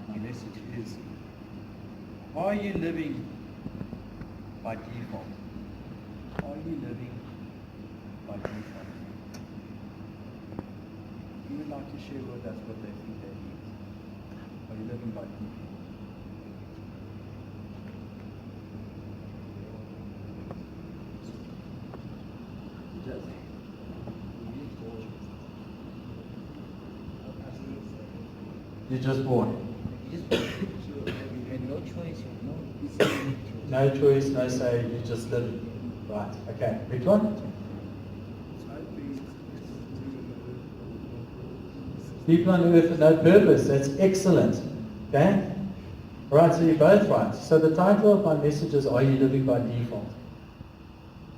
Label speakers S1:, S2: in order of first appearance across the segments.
S1: my message is, are you living by default? Are you living by default? You would like to share with us what they think that is. Are you living by default? You're just born.
S2: You had no choice, no decision.
S1: No choice, no say, you just live. Right, okay. Which one? People on earth with no purpose. That's excellent. Okay? Right, so you're both right. So the title of my message is, Are You Living by Default?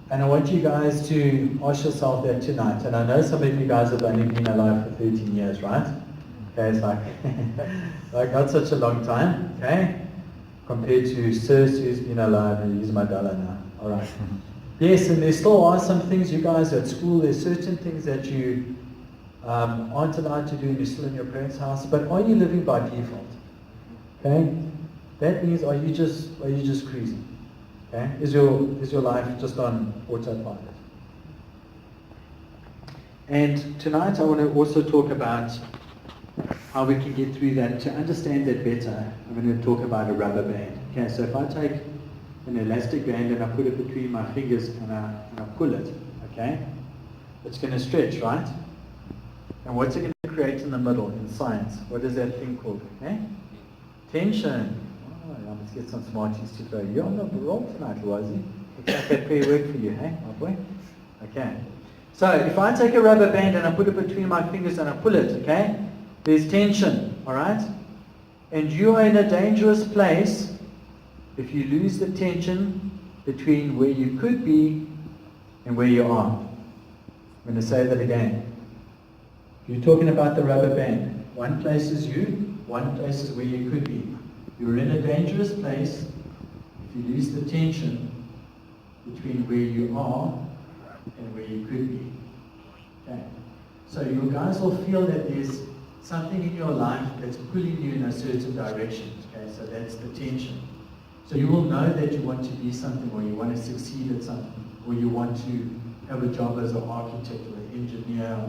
S1: And I want you guys to ask yourself that tonight. And I know some of you guys have only been alive for 13 years, right? Okay, it's like not such a long time, okay? Compared to Sirs who's been alive, and he's my dollar now. All right. Yes, and there still are some things, you guys at school, there's certain things that you aren't allowed to do and you're still in your parents' house, but are you living by default? Okay? That means are you just cruising? Okay? Is your life just on autopilot? And tonight I want to also talk about how we can get through that. To understand that better, I'm going to talk about a rubber band. Okay, so if I take an elastic band and I put it between my fingers and I pull it, okay, it's going to stretch, right? And what's it going to create in the middle in science? What is that thing called? Okay? Tension. Oh, I must get some smarties to throw. You're on the roll tonight, Rosie. Looks like that prayer worked for you, hey, my boy? Okay. So if I take a rubber band and I put it between my fingers and I pull it, okay, there's tension, all right? And you are in a dangerous place if you lose the tension between where you could be and where you are. I'm going to say that again. You're talking about the rubber band. One place is you, one place is where you could be. You're in a dangerous place if you lose the tension between where you are and where you could be. Okay. So you guys will feel that there's something in your life that's pulling you in a certain direction. Okay, so that's the tension. So you will know that you want to be something, or you want to succeed at something, or you want to have a job as an architect or an engineer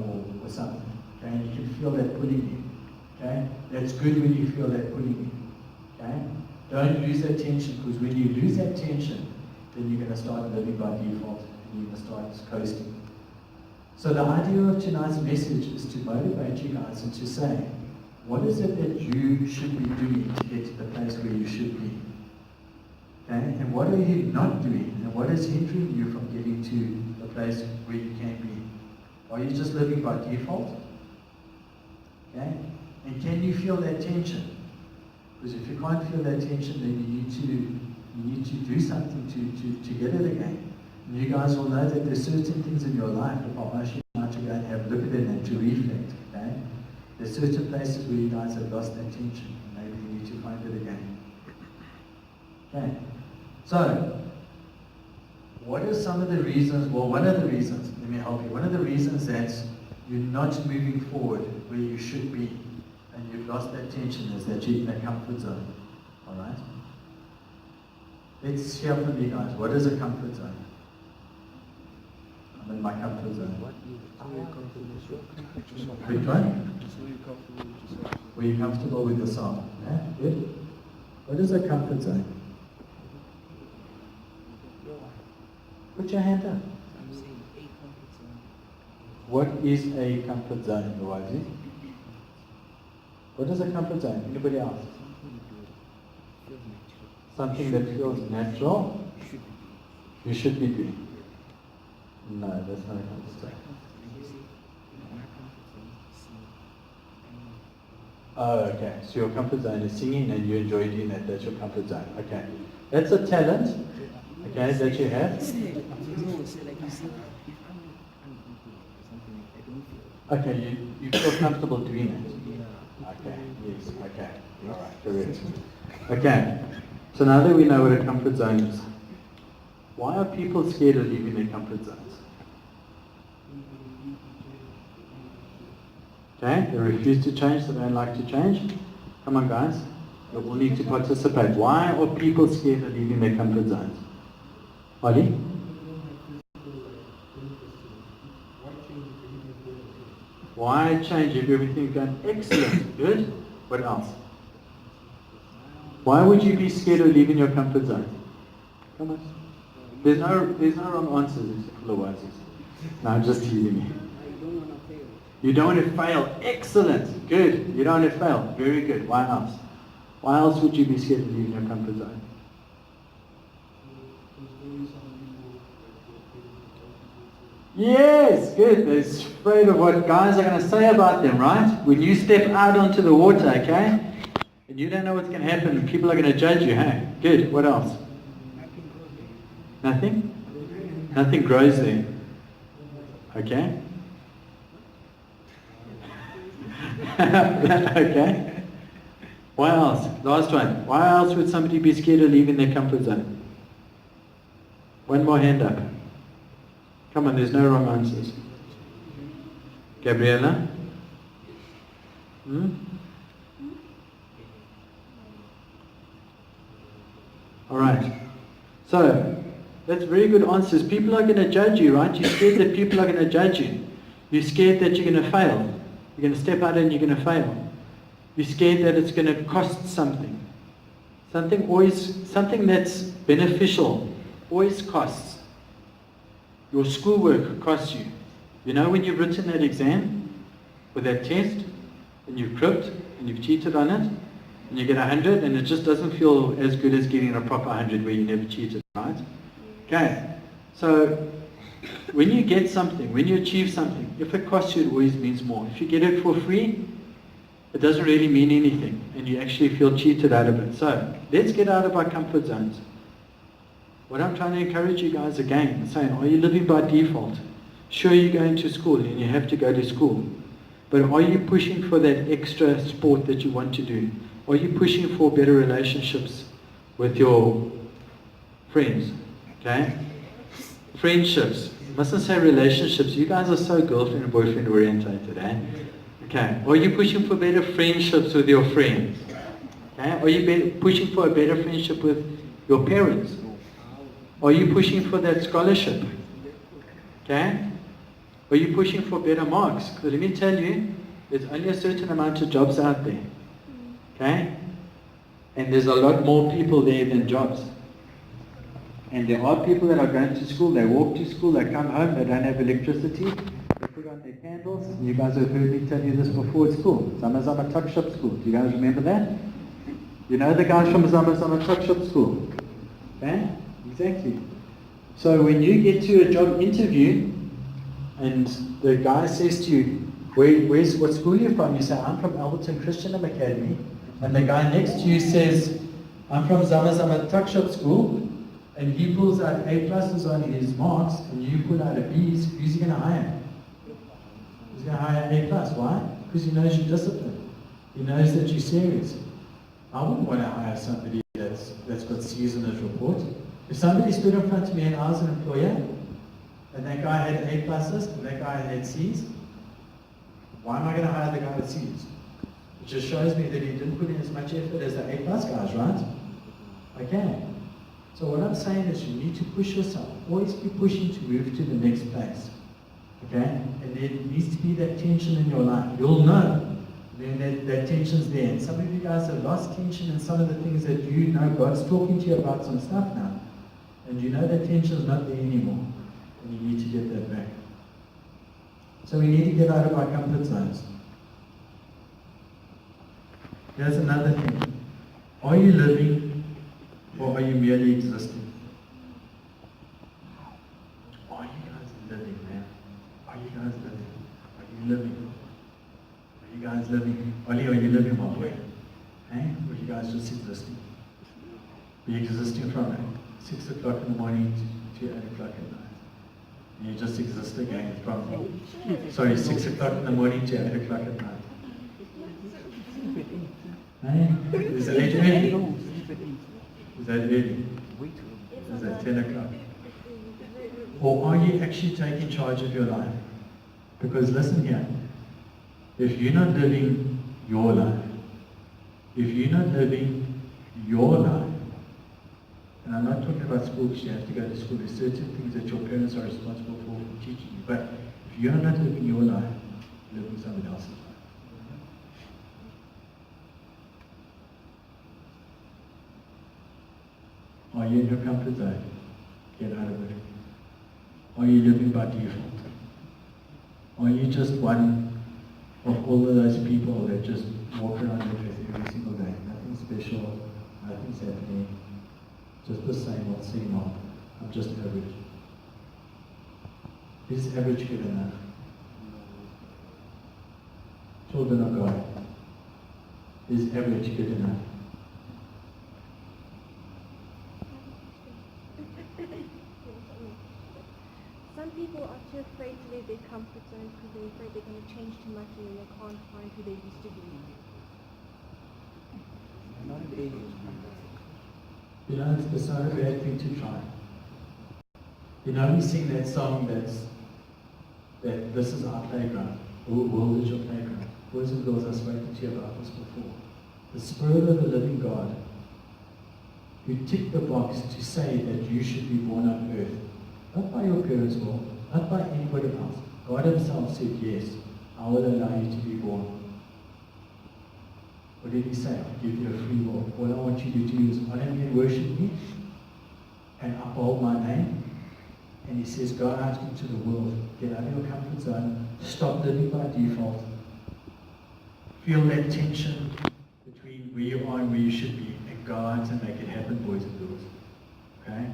S1: or something. Okay, and you can feel that pulling you. Okay, that's good when you feel that pulling you. Okay, don't lose that tension, because when you lose that tension, then you're going to start living by default and you're going to start coasting. So the idea of tonight's message is to motivate you guys and to say, what is it that you should be doing to get to the place where you should be? Okay? And what are you not doing? And what is hindering you from getting to the place where you can be? Are you just living by default? Okay? And can you feel that tension? Because if you can't feel that tension, then you need to do something to get it again. And you guys will know that there's certain things in your life, if I'll ask you now to go and have a look at them and to reflect, okay? There's certain places where you guys have lost that tension, and maybe you need to find it again. Okay, so, what are some of the reasons, well, one of the reasons, let me help you, one of the reasons that you're not moving forward where you should be, and you've lost that tension, is that you're in a comfort zone, alright? Let's hear from you guys. What is a comfort zone? I'm in my comfort zone. Which one? Were you comfortable with yourself? Yeah? Good. What is a comfort zone? Put your hand up. What is a comfort zone, Louise? What is a comfort zone? Anybody else? Something that feels natural, you should be doing. No, that's not a comfort zone. Oh, okay. So your comfort zone is singing and you enjoy doing that. That's your comfort zone. Okay. That's a talent, okay, that you have. Okay, you feel comfortable doing it. Okay, yes, okay. All right, correct. Okay. So now that we know what a comfort zone is, why are people scared of leaving their comfort zones? Okay, they refuse to change, they don't like to change. Come on guys, They all need to participate. Why are people scared of leaving their comfort zones? Ollie? Why change if everything's going excellent? Good. What else? Why would you be scared of leaving your comfort zone? Come on. There's no wrong answers except for the ones. No, I'm just teasing you. You don't want to fail. Excellent. Good. You don't want to fail. Very good. Why else? Why else would you be scared of leaving your comfort zone? Yes, good. They're afraid of what guys are going to say about them, right? When you step out onto the water, okay? And you don't know what's going to happen. People are going to judge you, hey? Good. What else? Nothing? Nothing grows there. Okay? Okay? Why else? Last one. Why else would somebody be scared of leaving their comfort zone? One more hand up. Come on, there's no wrong answers. Gabriella? All right. So, that's very good answers. People are going to judge you, right? You're scared that people are going to judge you. You're scared that you're going to fail. You're going to step out and you're going to fail. You're scared that it's going to cost something. Something that's beneficial always costs. Your schoolwork costs you. You know when you've written that exam or that test and you've cribbed and you've cheated on it and you get 100 and it just doesn't feel as good as getting a proper 100 where you never cheated, right? Okay, so when you get something, when you achieve something, if it costs you, it always means more. If you get it for free, it doesn't really mean anything and you actually feel cheated out of it. So let's get out of our comfort zones. What I'm trying to encourage you guys again, I'm saying, are you living by default? Sure, you're going to school and you have to go to school. But are you pushing for that extra sport that you want to do? Are you pushing for better relationships with your friends? Okay? Friendships. I mustn't say relationships. You guys are so girlfriend and boyfriend orientated, eh? Okay. Are you pushing for better friendships with your friends? Okay? Are you pushing for a better friendship with your parents? Are you pushing for that scholarship? Okay? Are you pushing for better marks? Because let me tell you, there's only a certain amount of jobs out there. Okay? And there's a lot more people there than jobs. And there are people that are going to school, they walk to school, they come home, they don't have electricity, they put on their candles. You guys have heard me tell you this before at school. Zama Tuck Shop School. Do you guys remember that? You know the guys from Zama Tuck Shop School? Okay? Exactly. So when you get to a job interview and the guy says to you, what school are you from? You say, I'm from L.W.M Christian Academy. And the guy next to you says, I'm from Zama Tuck Shop School. And he pulls out A+ on his marks and you pull out a B's, who's he going to hire? He's going to hire A+. Why? Because he knows you're disciplined. He knows that you're serious. I wouldn't want to hire somebody that's got C's in his report. If somebody stood in front of me and I was an employer, and that guy had A+, and that guy had C's, why am I going to hire the guy with C's? It just shows me that he didn't put in as much effort as the A+ guys, right? Okay. So what I'm saying is you need to push yourself. Always be pushing to move to the next place. Okay? And there needs to be that tension in your life. You'll know when that tension's there. And some of you guys have lost tension in some of the things that you know God's talking to you about some stuff now. And you know that tension's not there anymore. And you need to get that back. So we need to get out of our comfort zones. Here's another thing. Are you living or are you merely existing? Are you guys living, man? Are you guys living? Are you living? Are you guys living? Ollie, are you living, my boy? Hey? Or are you guys just existing? Are you existing from 6 o'clock in the morning to 8 o'clock at night? And you just exist again from, 6 o'clock in the morning to 8 o'clock at night. Hey? Is it 8 early? Is that early? Is that 10 o'clock? Or are you actually taking charge of your life? Because listen here, if you're not living your life,
S3: If you're not living your life, and I'm not talking about school because you have to go to school, there's certain things that your parents are responsible for teaching you, but if you're not living your life, you're living someone else's life. Are you in your comfort zone? Get out of it. Are you living by default? Are you just one of all of those people that just walk around the earth every single day? Nothing special, nothing's happening, just the same old. I'm just average. Is average good enough? Children of God, is average good enough?
S4: Some people are too afraid to leave their comfort zone because they're afraid they're going to change too much and then they can't find who they used to be.
S2: Not a big
S3: You know, it's not a bad thing to try. You know, we sing that song that this is our playground. The world is your playground. Boys and girls, I've spoken to you about this before. The Spirit of the living God, who ticked the box to say that you should be born on earth, not by your parents' will, not by anybody else. God himself said, yes, I will allow you to be born. What did he say? I'll give you a free will. All I want you to do is honor me and worship me and uphold my name. And he says, go out into the world. Get out of your comfort zone. Stop living by default. Feel that tension between where you are and where you should be. And go out and make it happen, boys and girls. Okay?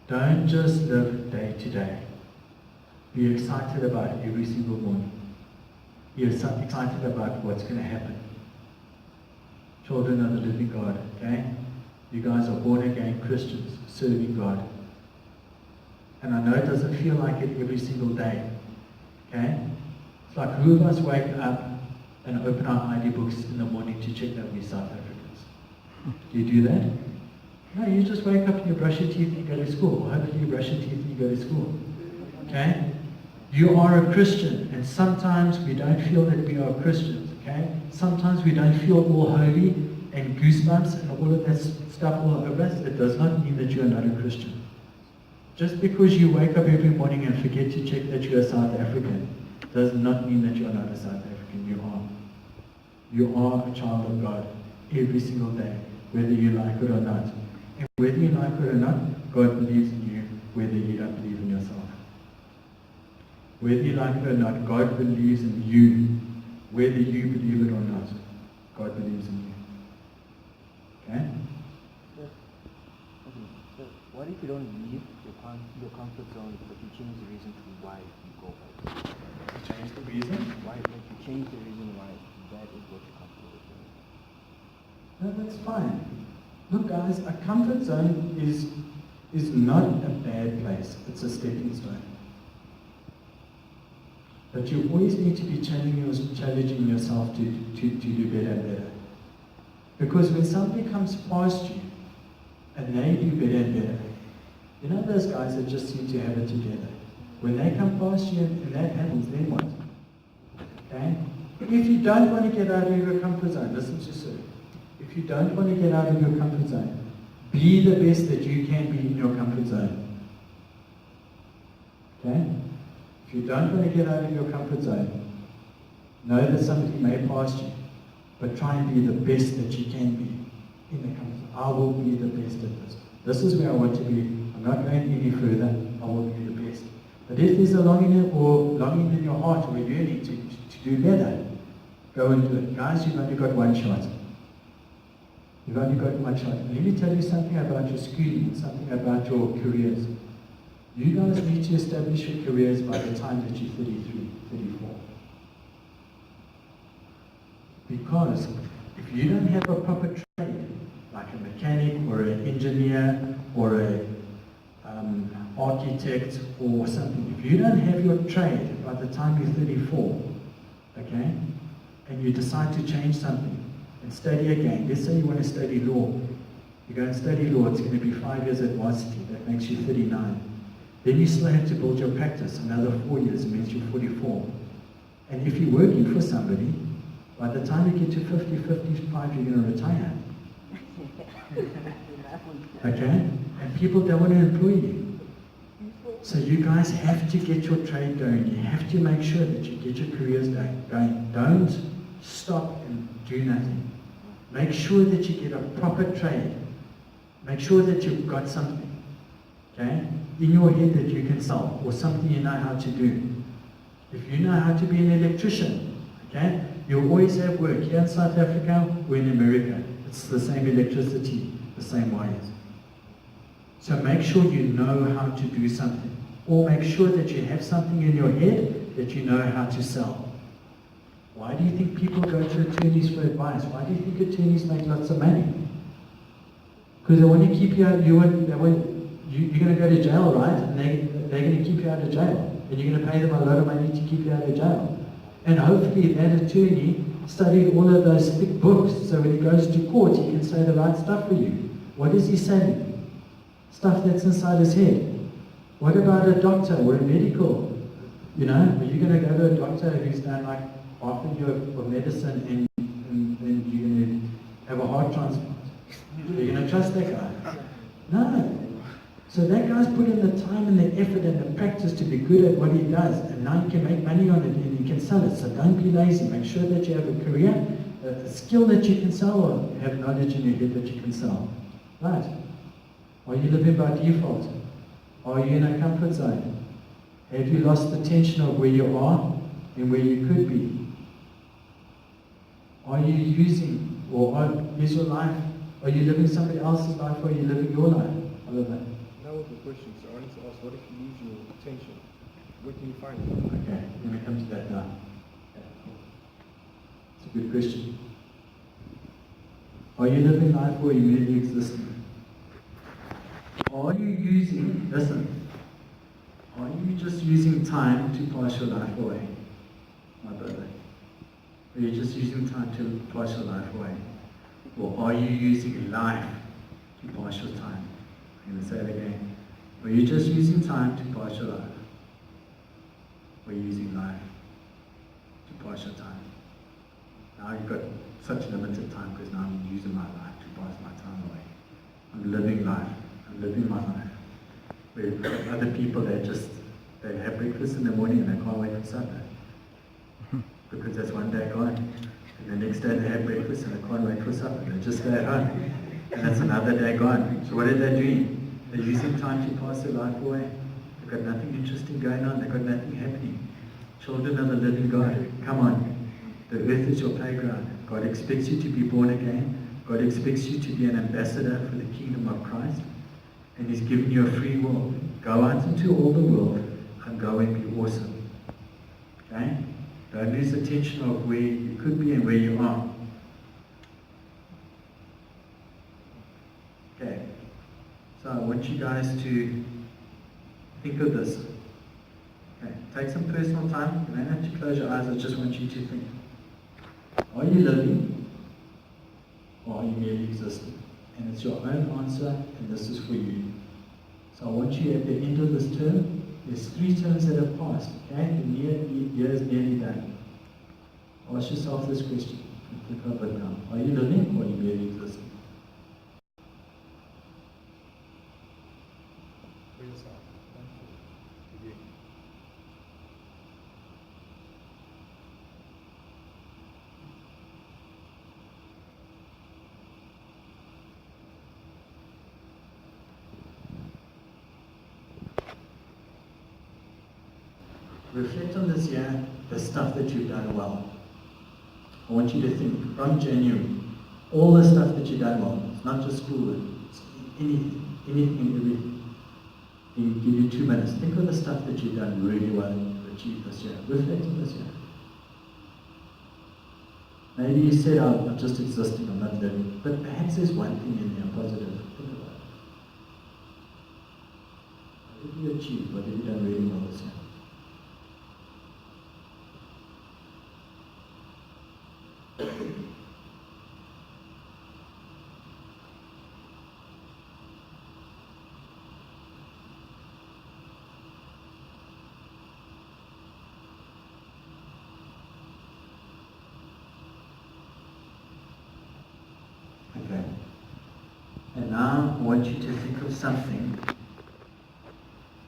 S3: Don't just live day to day. Be excited about it every single morning. Be excited about what's going to happen. Children of the living God, okay? You guys are born again Christians, serving God. And I know it doesn't feel like it every single day, okay? It's like who of us wake up and open our ID books in the morning to check that we're South Africans? Do you do that? No, you just wake up and you brush your teeth and you go to school. Or hopefully you brush your teeth and you go to school. Okay? You are a Christian, and sometimes we don't feel that we are Christians, okay? Sometimes we don't feel all holy and goosebumps and all of that stuff all over us. It does not mean that you are not a Christian. Just because you wake up every morning and forget to check that you are South African does not mean that you are not a South African. You are. You are a child of God every single day, whether you like it or not. And whether you like it or not, God believes in you, whether you don't believe in yourself. Whether you like it or not, God believes in you, whether you believe it or not. God believes in you. Okay?
S2: So what if you don't leave your comfort zone, but you change the reason to why you go back?
S3: You change the reason?
S2: Why, like you change the reason why that is what you're comfortable with?
S3: No, that's fine. Look guys, a comfort zone is not a bad place. It's a stepping stone. But you always need to be challenging yourself to do better and better. Because when somebody comes past you and they do better and better, you know those guys that just seem to have it together. When they come past you and that happens, then what? Okay? If you don't want to get out of your comfort zone, listen to Sir. If you don't want to get out of your comfort zone, be the best that you can be in your comfort zone. Okay? If you don't want to get out of your comfort zone, know that somebody may pass you, but try and be the best that you can be in the comfort zone. I will be the best at this. This is where I want to be. I'm not going any further. I will be the best. But if there's a longing in your heart or you need to do better, go and do it. Guys, you've only got one shot. You've only got one shot. Let me tell you something about your schooling, something about your careers. You guys need to establish your careers by the time that you're 33, 34. Because if you don't have a proper trade, like a mechanic or an engineer or an architect or something, if you don't have your trade by the time you're 34, okay, and you decide to change something and study again, let's say you want to study law, you go and study law, it's going to be 5 years at varsity, that makes you 39. Then you still have to build your practice, another 4 years, it makes you 44. And if you're working for somebody, By the time you get to 50, 55, you're going to retire. Okay? And people don't want to employ you. So you guys have to get your trade going. You have to make sure that you get your careers going. Don't stop and do nothing. Make sure that you get a proper trade. Make sure that you've got something, okay, in your head that you can sell, or something you know how to do. If you know how to be an electrician, okay, you'll always have work. Here in South Africa or in America, it's the same electricity, the same wires. So make sure you know how to do something, or make sure that you have something in your head that you know how to sell. Why do you think people go to attorneys for advice? Why do you think attorneys make lots of money? Because they want to keep you out, you're going to go to jail, right? And they're going to keep you out of jail. And you're going to pay them a lot of money to keep you out of jail. And hopefully that attorney studied all of those thick books, so when he goes to court, he can say the right stuff for you. What is he saying? Stuff that's inside his head. What about a doctor or a medical? You know, are you going to go to a doctor who's done like half a year of medicine and you're going to have a heart transplant? Are you going to trust that guy? No. So that guy's put in the time and the effort and the practice to be good at what he does, and now you can make money on it and you can sell it. So don't be lazy. Make sure that you have a career, a skill that you can sell, or have knowledge in your head that you can sell. Right? Are you living by default? Are you in a comfort zone? Have you lost the tension of where you are and where you could be? Are you using, is your life, are you living somebody else's life, or are you living your life? Oliver?
S5: That was the question, so I wanted to ask, what if you lose your attention? Where can you find it?
S3: Okay, let me come to that now. It's a good question. Are you living life, or are you merely existing? Are you using, listen, are you just using time to pass your life away, my brother? Are you just using time to pass your life away? Or are you using life to pass your time? I'm going to say it again. Are you just using time to pass your life? Or are you using life to pass your time? Now you've got such limited time because now I'm using my life to pass my time away. I'm living life. I'm living my life. Where other people, they have breakfast in the morning and they can't wait for supper. Because that's one day gone. And the next day they have breakfast and they can't wait for supper. They just stay at home. And that's another day gone. So what are they doing? They're using time to pass their life away. They've got nothing interesting going on. They've got nothing happening. Children of the living God, come on. The earth is your playground. God expects you to be born again. God expects you to be an ambassador for the kingdom of Christ. And He's given you a free will. Go out into all the world and go and be awesome. Okay? Don't lose the tension of where you could be and where you are. Okay. So I want you guys to think of this. Okay. Take some personal time. You don't have to close your eyes. I just want you to think. Are you living? Or are you merely existing? And it's your own answer, and this is for you. So I want you at the end of this term, there's 3 terms that have passed, okay? The year is nearly done. Ask yourself this question. Click over it now. Are you living, or are you merely existing?
S5: For yourself. Thank you.
S3: Reflect on this year, the stuff that you've done well. I want you to think from January, all the stuff that you've done well. It's not just schoolwork, it's anything, everything. I'll give you 2 minutes. Think of the stuff that you've done really well to achieve this year. Reflect on this year. Maybe you said, I'm just existing, I'm not living. But perhaps there's one thing in there positive. Think about it. What did you achieve? What have you done really well this year?
S1: Okay. And now I want you to think of something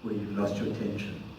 S1: where you've lost your attention.